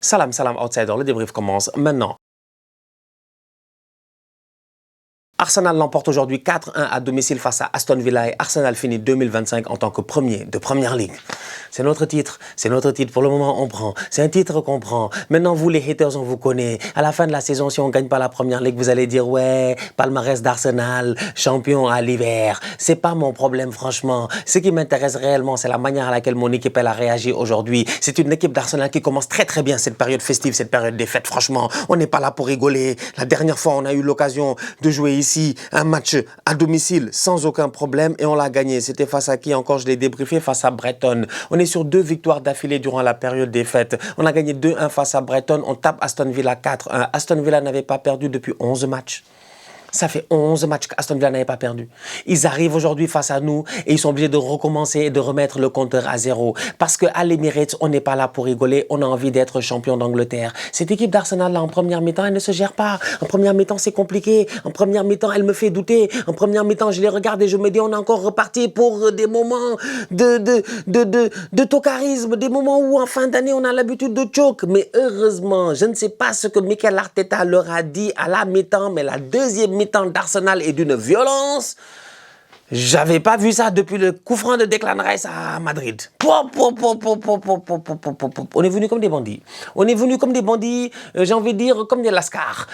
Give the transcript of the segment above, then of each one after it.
Salam, salam outsider, le débrief commence maintenant. Arsenal l'emporte aujourd'hui 4-1 à domicile face à Aston Villa et Arsenal finit 2025 en tant que premier de Première Ligue. C'est notre titre pour le moment on prend, c'est un titre qu'on prend. Maintenant vous les haters on vous connaît, à la fin de la saison si on ne gagne pas la Première Ligue vous allez dire ouais, palmarès d'Arsenal, champion à l'hiver. C'est pas mon problème franchement, ce qui m'intéresse réellement c'est la manière à laquelle mon équipe elle a réagi aujourd'hui. C'est une équipe d'Arsenal qui commence très bien cette période festive, cette période des fêtes. Franchement, on n'est pas là pour rigoler. La dernière fois on a eu l'occasion de jouer ici un match à domicile sans aucun problème et on l'a gagné. C'était face à qui encore? Je l'ai débriefé, face à Brighton. On est sur 2 victoires d'affilée durant la période des fêtes. On a gagné 2-1 face à Brighton. On tape Aston Villa 4-1. Aston Villa n'avait pas perdu depuis 11 matchs. Ça fait 11 matchs qu'Aston Villa n'avait pas perdu. Ils arrivent aujourd'hui face à nous et ils sont obligés de recommencer et de remettre le compteur à zéro. Parce qu'à l'Emirates, on n'est pas là pour rigoler, on a envie d'être champion d'Angleterre. Cette équipe d'Arsenal, là, en première mi-temps, elle ne se gère pas. En première mi-temps, c'est compliqué. En première mi-temps, elle me fait douter. En première mi-temps, je les regarde et je me dis, on est encore reparti pour des moments de tocarisme, des moments où en fin d'année, on a l'habitude de choke. Mais heureusement, je ne sais pas ce que Mikel Arteta leur a dit à la mi-temps, mais la deuxième mi-temps d'Arsenal est d'une violence. J'avais pas vu ça depuis le coup franc de Declan Rice à Madrid. On est venu comme des bandits. On est venu comme des bandits, j'ai envie de dire, comme des lascars.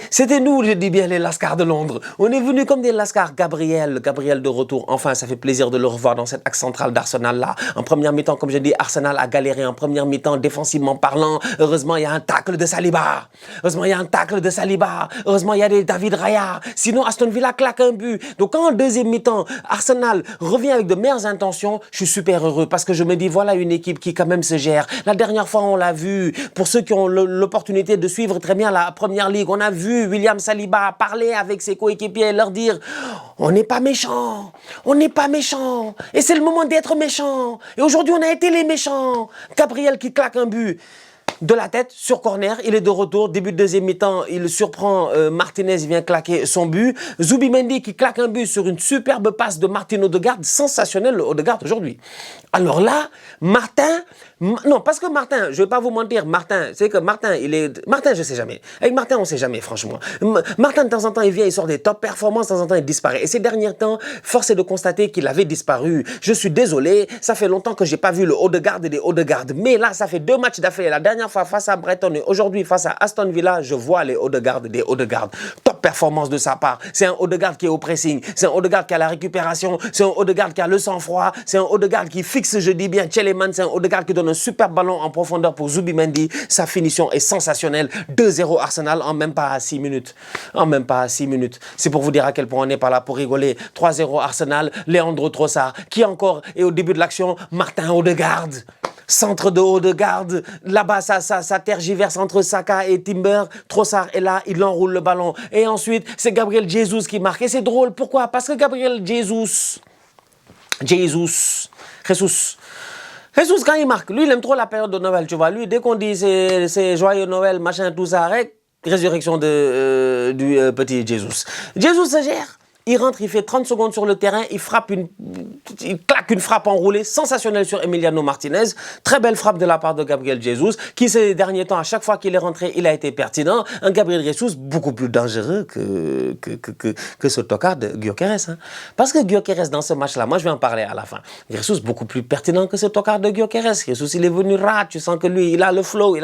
C'était nous, je dis bien, les lascars de Londres. On est venu comme des lascars. Gabriel de retour. Enfin, ça fait plaisir de le revoir dans cet axe central d'Arsenal-là. En première mi-temps, comme je dis, Arsenal a galéré en première mi-temps, défensivement parlant. Heureusement, il y a un tacle de Saliba. Heureusement, il y a des David Raya. Sinon, Aston Villa claque un but. Donc, quand en deuxième mi-temps, Arsenal revient avec de meilleures intentions, je suis super heureux parce que je me dis, voilà une équipe qui quand même se gère. La dernière fois, on l'a vu, pour ceux qui ont l'opportunité de suivre très bien la Première Ligue, on a vu William Saliba parler avec ses coéquipiers et leur dire, on n'est pas méchants, et c'est le moment d'être méchants. Et aujourd'hui, on a été les méchants. Gabriel qui claque un but de la tête sur corner, il est de retour, début de deuxième mi-temps, il surprend Martinez, il vient claquer son but. Zubimendi qui claque un but sur une superbe passe de Martin Odegaard, sensationnel le Odegaard aujourd'hui. Alors là, non, parce que Martin, je vais pas vous mentir, Martin, je sais jamais. Avec Martin, on sait jamais, franchement. Martin, de temps en temps, il vient, il sort des top performances, de temps en temps, il disparaît. Et ces derniers temps, force est de constater qu'il avait disparu. Je suis désolé, ça fait longtemps que j'ai pas vu le Odegaard et des Odegaard. Mais là, ça fait 2 matchs d'affilée. La dernière fois face à Brighton et aujourd'hui face à Aston Villa, je vois les Odegaard des Odegaard. Top performance de sa part. C'est un Odegaard qui est au pressing, c'est un Odegaard qui a la récupération, c'est un Odegaard qui a le sang-froid, c'est un Odegaard qui fixe, je dis bien, Tcheleman, c'est un Odegaard qui donne un super ballon en profondeur pour Zubimendi. Sa finition est sensationnelle. 2-0 Arsenal en même pas 6 minutes. C'est pour vous dire à quel point on n'est pas là pour rigoler. 3-0 Arsenal, Leandro Trossard, qui encore est au début de l'action, Martin Odegaard. Centre de Odegaard, là-bas ça tergiverse entre Saka et Timber. Trossard est là, il enroule le ballon. Et ensuite, c'est Gabriel Jesus qui marque. Et c'est drôle, pourquoi? Parce que Gabriel Jesus, quand il marque, lui il aime trop la période de Noël, tu vois. Lui, dès qu'on dit c'est joyeux Noël, machin, tout ça, résurrection du petit Jesus. Jesus se gère. Il rentre, il fait 30 secondes sur le terrain, il claque une frappe enroulée sensationnelle sur Emiliano Martinez. Très belle frappe de la part de Gabriel Jesus, qui ces derniers temps, à chaque fois qu'il est rentré, il a été pertinent. Un Gabriel Jesus beaucoup plus dangereux que ce tocard de Gyökeres. Hein. Parce que Gyökeres, dans ce match-là, moi je vais en parler à la fin. Jesus beaucoup plus pertinent que ce tocard de Gyökeres. Jesus, il est venu rat, tu sens que lui, il a le flow, il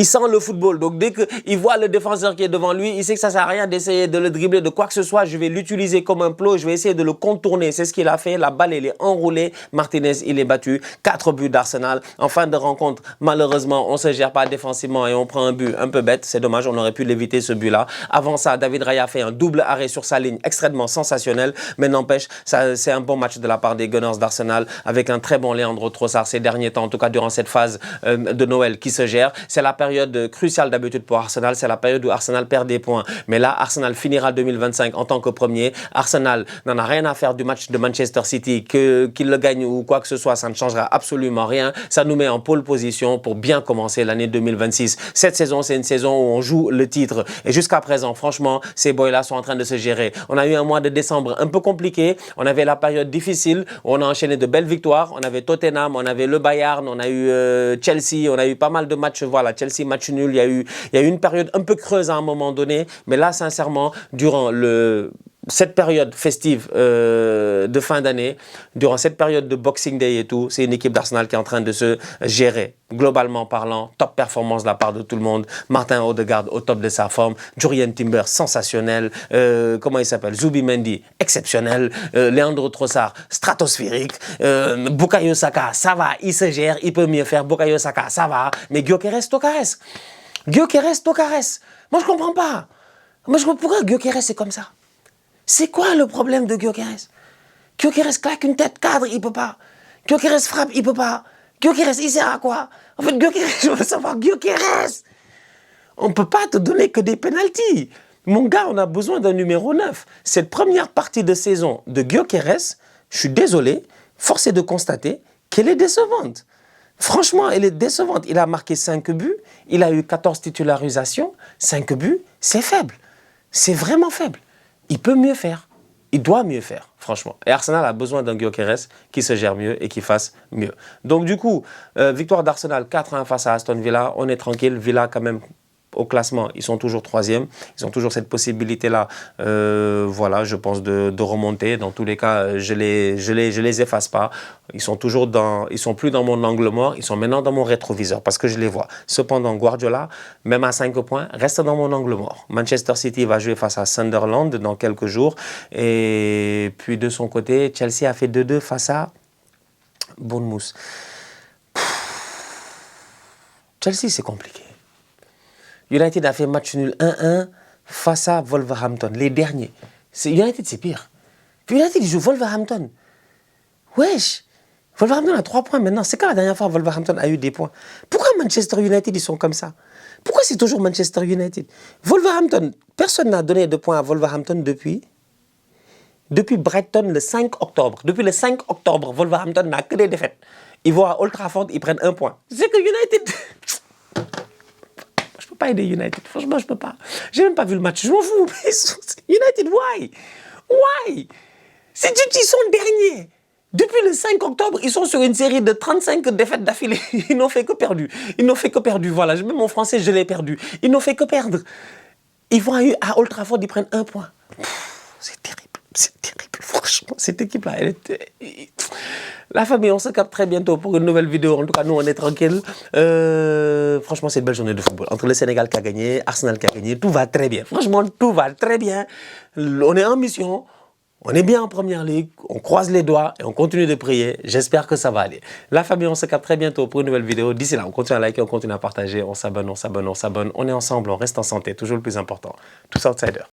sent le football. Donc dès qu'il voit le défenseur qui est devant lui, il sait que ça sert à rien d'essayer de le dribbler de quoi que ce soit. Je vais l'utiliser comme un plot, je vais essayer de le contourner. C'est ce qu'il a fait. La balle, elle est enroulée. Martinez, il est battu. 4 buts d'Arsenal. En fin de rencontre, malheureusement, on ne se gère pas défensivement et on prend un but un peu bête. C'est dommage, on aurait pu l'éviter ce but-là. Avant ça, David Raya fait un double arrêt sur sa ligne extrêmement sensationnel. Mais n'empêche, c'est un bon match de la part des Gunners d'Arsenal avec un très bon Leandro Trossard ces derniers temps, en tout cas durant cette phase de Noël qui se gère. C'est la période cruciale d'habitude pour Arsenal. C'est la période où Arsenal perd des points. Mais là, Arsenal finira 2025 en tant que premier. Arsenal n'en a rien à faire du match de Manchester City, qu'il le gagne ou quoi que ce soit, ça ne changera absolument rien. Ça nous met en pole position pour bien commencer l'année 2026. Cette saison, c'est une saison où on joue le titre. Et jusqu'à présent, franchement, ces boys-là sont en train de se gérer. On a eu un mois de décembre un peu compliqué. On avait la période difficile où on a enchaîné de belles victoires. On avait Tottenham, on avait le Bayern, on a eu Chelsea, on a eu pas mal de matchs. Voilà, Chelsea match nul. Il y a eu une période un peu creuse à un moment donné. Mais là, sincèrement, durant cette période festive de fin d'année, durant cette période de Boxing Day et tout, c'est une équipe d'Arsenal qui est en train de se gérer. Globalement parlant, top performance de la part de tout le monde. Martin Odegaard au top de sa forme. Jurrien Timber, sensationnel. Comment il s'appelle? Zubimendi, exceptionnel. Leandro Trossard, stratosphérique. Bukayo Saka, ça va, il se gère, il peut mieux faire. Bukayo Saka, ça va. Mais Gyökeres Tokares. Gyökeres Tokares. Moi, je comprends pas. Pourquoi Gyökeres est comme ça? C'est quoi le problème de Gyökeres? Gyökeres claque une tête cadre, il peut pas. Gyökeres frappe, il peut pas. Gyökeres, il sert à quoi? En fait, Gyökeres, je veux savoir, Gyökeres, on ne peut pas te donner que des pénaltys. Mon gars, on a besoin d'un numéro 9. Cette première partie de saison de Gyökeres, je suis désolé, force est de constater qu'elle est décevante. Franchement, elle est décevante. Il a marqué 5 buts, il a eu 14 titularisations. 5 buts, c'est faible. C'est vraiment faible. Il peut mieux faire. Il doit mieux faire, franchement. Et Arsenal a besoin d'un Gyökeres qui se gère mieux et qui fasse mieux. Donc du coup, victoire d'Arsenal 4-1 face à Aston Villa. On est tranquille. Villa quand même au classement, ils sont toujours 3e. Ils ont toujours cette possibilité-là, voilà, je pense, de remonter. Dans tous les cas, je les efface pas. Ils sont plus dans mon angle mort. Ils sont maintenant dans mon rétroviseur parce que je les vois. Cependant, Guardiola, même à 5 points, reste dans mon angle mort. Manchester City va jouer face à Sunderland dans quelques jours. Et puis de son côté, Chelsea a fait 2-2 face à Bournemouth. Chelsea, c'est compliqué. United a fait match nul 1-1 face à Wolverhampton, les derniers. United, c'est pire. United, il joue Wolverhampton. Wesh. Wolverhampton a 3 points maintenant. C'est quand la dernière fois Wolverhampton a eu des points? Pourquoi Manchester United, ils sont comme ça? Pourquoi c'est toujours Manchester United? Wolverhampton, personne n'a donné de points à Wolverhampton depuis Brighton le 5 octobre. Depuis le 5 octobre, Wolverhampton n'a que des défaites. Ils vont à Old Trafford, ils prennent 1 point. C'est que United... Je peux pas aider United. Franchement, je peux pas. J'ai même pas vu le match. Je m'en fous. United, why? Why? Ils sont derniers. Depuis le 5 octobre, ils sont sur une série de 35 défaites d'affilée. Ils n'ont fait que perdu. Ils n'ont fait que perdu. Voilà, même mon français, je l'ai perdu. Ils n'ont fait que perdre. Ils vont à Old Trafford, ils prennent 1 point. C'est terrible. C'est terrible. Franchement, cette équipe-là, elle est... La famille, on se capte très bientôt pour une nouvelle vidéo. En tout cas, nous, on est tranquille. Franchement, c'est une belle journée de football. Entre le Sénégal qui a gagné, Arsenal qui a gagné, tout va très bien. Franchement, tout va très bien. On est en mission. On est bien en première ligue. On croise les doigts et on continue de prier. J'espère que ça va aller. La famille, on se capte très bientôt pour une nouvelle vidéo. D'ici là, on continue à liker, on continue à partager. On s'abonne, on s'abonne, on s'abonne. On est ensemble, on reste en santé. Toujours le plus important. Tous outsiders.